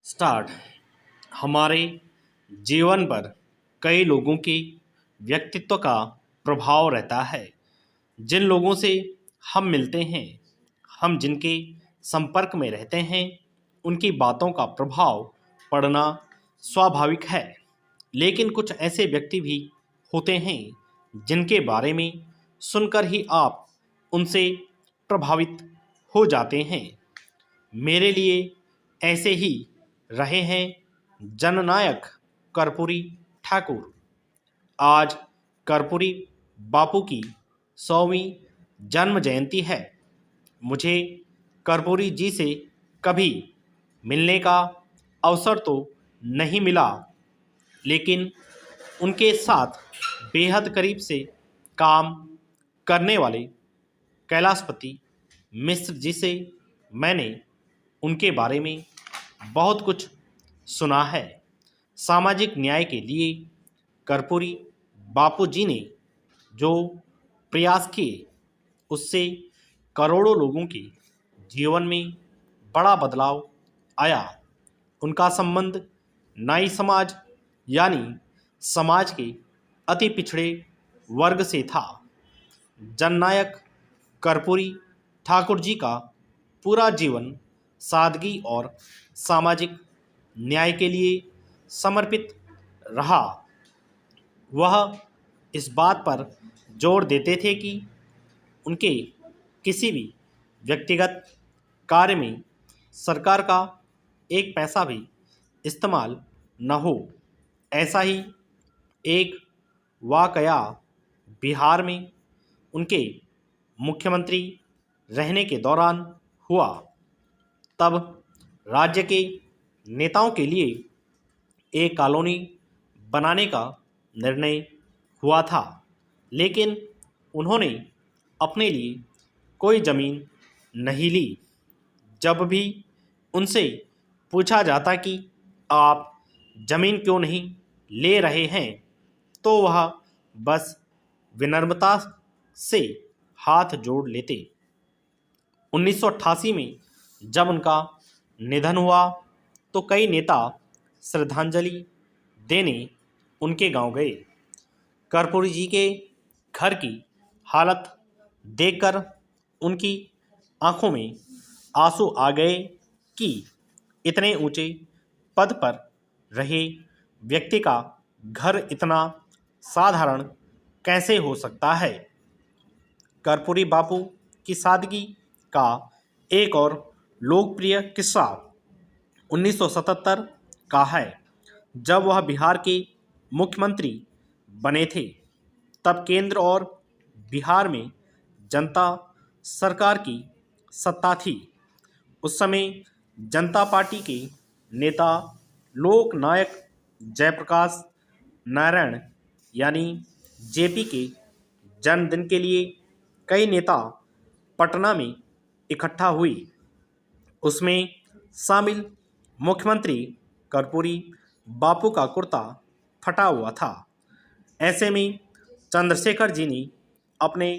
Start. हमारे जीवन पर कई लोगों के व्यक्तित्व का प्रभाव रहता है। जिन लोगों से हम मिलते हैं, हम जिनके संपर्क में रहते हैं, उनकी बातों का प्रभाव पड़ना स्वाभाविक है। लेकिन कुछ ऐसे व्यक्ति भी होते हैं जिनके बारे में सुनकर ही आप उनसे प्रभावित हो जाते हैं। मेरे लिए ऐसे ही रहे हैं जननायक कर्पूरी ठाकुर। आज कर्पूरी बापू की 100वीं जन्म जयंती है। मुझे कर्पूरी जी से कभी मिलने का अवसर तो नहीं मिला, लेकिन उनके साथ बेहद करीब से काम करने वाले कैलाशपति मिश्र जी से मैंने उनके बारे में बहुत कुछ सुना है। सामाजिक न्याय के लिए कर्पूरी बापू जी ने जो प्रयास किए, उससे करोड़ों लोगों के जीवन में बड़ा बदलाव आया। उनका संबंध नाई समाज यानी समाज के अति पिछड़े वर्ग से था। जननायक कर्पूरी ठाकुर जी का पूरा जीवन सादगी और सामाजिक न्याय के लिए समर्पित रहा। वह इस बात पर जोर देते थे कि उनके किसी भी व्यक्तिगत कार्य में सरकार का एक पैसा भी इस्तेमाल न हो। ऐसा ही एक वाकया बिहार में उनके मुख्यमंत्री रहने के दौरान हुआ। तब राज्य के नेताओं के लिए एक कॉलोनी बनाने का निर्णय हुआ था, लेकिन उन्होंने अपने लिए कोई ज़मीन नहीं ली। जब भी उनसे पूछा जाता कि आप ज़मीन क्यों नहीं ले रहे हैं, तो वह बस विनम्रता से हाथ जोड़ लेते। 1988 में जब उनका निधन हुआ तो कई नेता श्रद्धांजलि देने उनके गांव गए। कर्पूरी जी के घर की हालत देखकर उनकी आंखों में आंसू आ गए कि इतने ऊंचे पद पर रहे व्यक्ति का घर इतना साधारण कैसे हो सकता है। कर्पूरी बापू की सादगी का एक और लोकप्रिय किस्सा 1977 का है, जब वह बिहार के मुख्यमंत्री बने थे। तब केंद्र और बिहार में जनता सरकार की सत्ता थी। उस समय जनता पार्टी के नेता लोक नायक जयप्रकाश नारायण यानी जेपी के जन्मदिन के लिए कई नेता पटना में इकट्ठा हुई। उसमें शामिल मुख्यमंत्री कर्पूरी बापू का कुर्ता फटा हुआ था। ऐसे में चंद्रशेखर जी ने अपने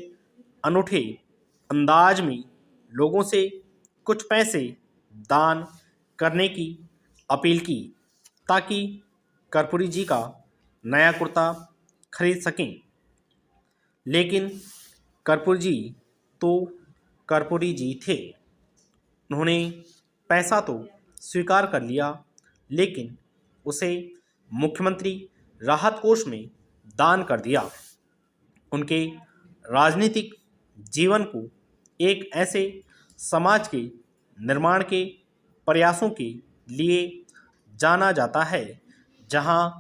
अनूठे अंदाज में लोगों से कुछ पैसे दान करने की अपील की, ताकि कर्पूरी जी का नया कुर्ता खरीद सकें। लेकिन कर्पूरी जी तो कर्पूरी जी थे। उन्होंने पैसा तो स्वीकार कर लिया, लेकिन उसे मुख्यमंत्री राहत कोष में दान कर दिया। उनके राजनीतिक जीवन को एक ऐसे समाज के निर्माण के प्रयासों के लिए जाना जाता है जहां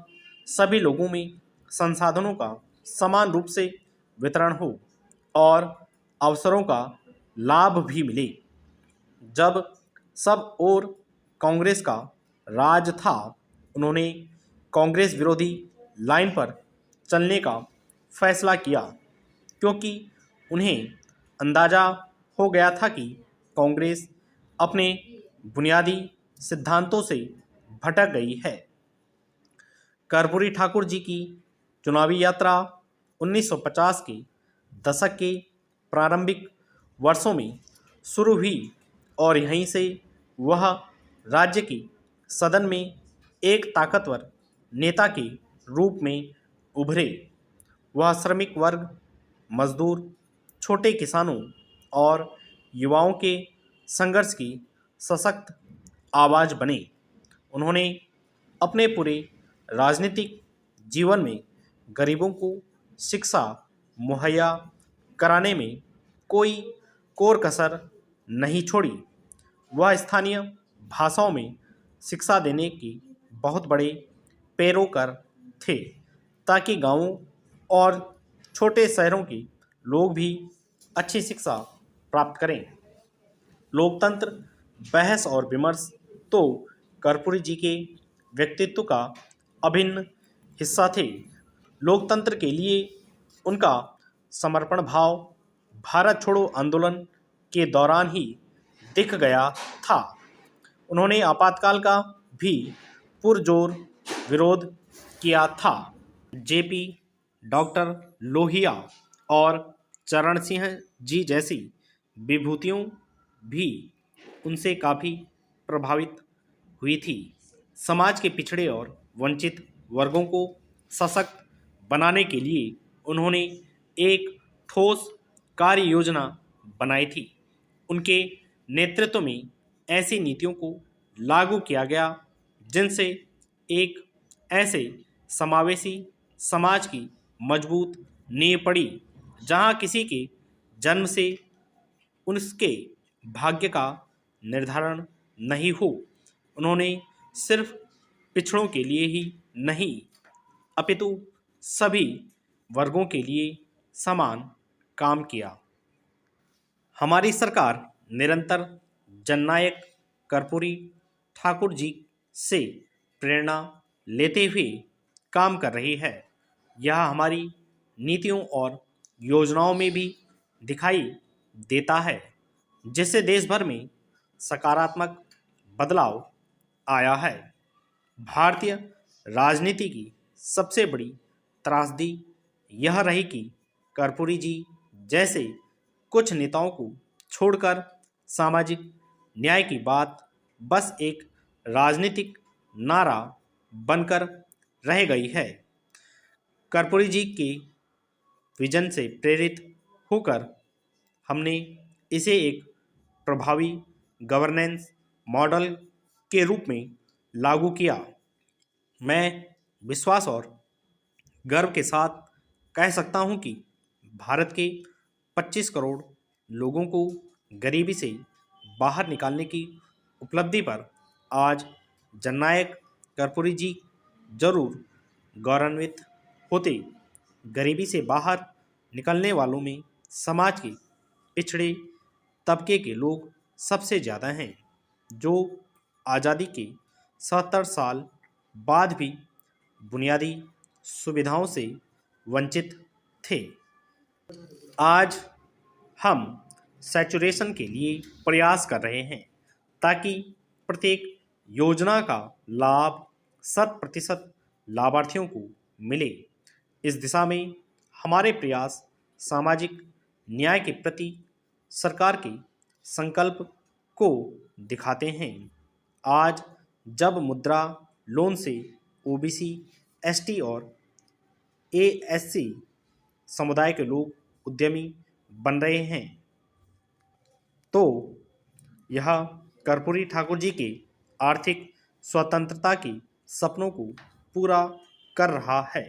सभी लोगों में संसाधनों का समान रूप से वितरण हो और अवसरों का लाभ भी मिले। जब सब ओर कांग्रेस का राज था, उन्होंने कांग्रेस विरोधी लाइन पर चलने का फैसला किया, क्योंकि उन्हें अंदाज़ा हो गया था कि कांग्रेस अपने बुनियादी सिद्धांतों से भटक गई है। कर्पूरी ठाकुर जी की चुनावी यात्रा 1950 के दशक के प्रारंभिक वर्षों में शुरू हुई और यहीं से वह राज्य की सदन में एक ताकतवर नेता के रूप में उभरे। वह श्रमिक वर्ग, मजदूर, छोटे किसानों और युवाओं के संघर्ष की सशक्त आवाज़ बने। उन्होंने अपने पूरे राजनीतिक जीवन में गरीबों को शिक्षा मुहैया कराने में कोई कोर कसर नहीं छोड़ी। वह स्थानीय भाषाओं में शिक्षा देने की बहुत बड़े पैरोकार थे, ताकि गांवों और छोटे शहरों के लोग भी अच्छी शिक्षा प्राप्त करें। लोकतंत्र, बहस और विमर्श तो कर्पूरी जी के व्यक्तित्व का अभिन्न हिस्सा थे। लोकतंत्र के लिए उनका समर्पण भाव भारत छोड़ो आंदोलन के दौरान ही दिख गया था। उन्होंने आपातकाल का भी पुरजोर विरोध किया था। जेपी, डॉक्टर लोहिया और चरण सिंह जी जैसी विभूतियों भी उनसे काफ़ी प्रभावित हुई थी। समाज के पिछड़े और वंचित वर्गों को सशक्त बनाने के लिए उन्होंने एक ठोस कार्य योजना बनाई थी। उनके नेतृत्व में ऐसी नीतियों को लागू किया गया जिनसे एक ऐसे समावेशी समाज की मजबूत नींव पड़ी, जहां किसी के जन्म से उसके भाग्य का निर्धारण नहीं हो। उन्होंने सिर्फ पिछड़ों के लिए ही नहीं, अपितु सभी वर्गों के लिए समान काम किया। हमारी सरकार निरंतर जननायक कर्पूरी ठाकुर जी से प्रेरणा लेते हुए काम कर रही है। यह हमारी नीतियों और योजनाओं में भी दिखाई देता है, जिससे देश भर में सकारात्मक बदलाव आया है। भारतीय राजनीति की सबसे बड़ी त्रासदी यह रही कि कर्पूरी जी जैसे कुछ नेताओं को छोड़कर सामाजिक न्याय की बात बस एक राजनीतिक नारा बनकर रह गई है। कर्पूरी जी के विजन से प्रेरित होकर हमने इसे एक प्रभावी गवर्नेंस मॉडल के रूप में लागू किया। मैं विश्वास और गर्व के साथ कह सकता हूं कि भारत के 25 करोड़ लोगों को गरीबी से बाहर निकालने की उपलब्धि पर आज जननायक कर्पूरी जी जरूर गौरवान्वित होते। गरीबी से बाहर निकलने वालों में समाज के पिछड़े तबके के लोग सबसे ज़्यादा हैं, जो आज़ादी के 70 साल बाद भी बुनियादी सुविधाओं से वंचित थे। आज हम सैचुरेशन के लिए प्रयास कर रहे हैं, ताकि प्रत्येक योजना का लाभ 100% लाभार्थियों को मिले। इस दिशा में हमारे प्रयास सामाजिक न्याय के प्रति सरकार के संकल्प को दिखाते हैं। आज जब मुद्रा लोन से ओबीसी, एसटी और एएससी समुदाय के लोग उद्यमी बन रहे हैं, तो यह कर्पूरी ठाकुर जी के आर्थिक स्वतंत्रता के सपनों को पूरा कर रहा है।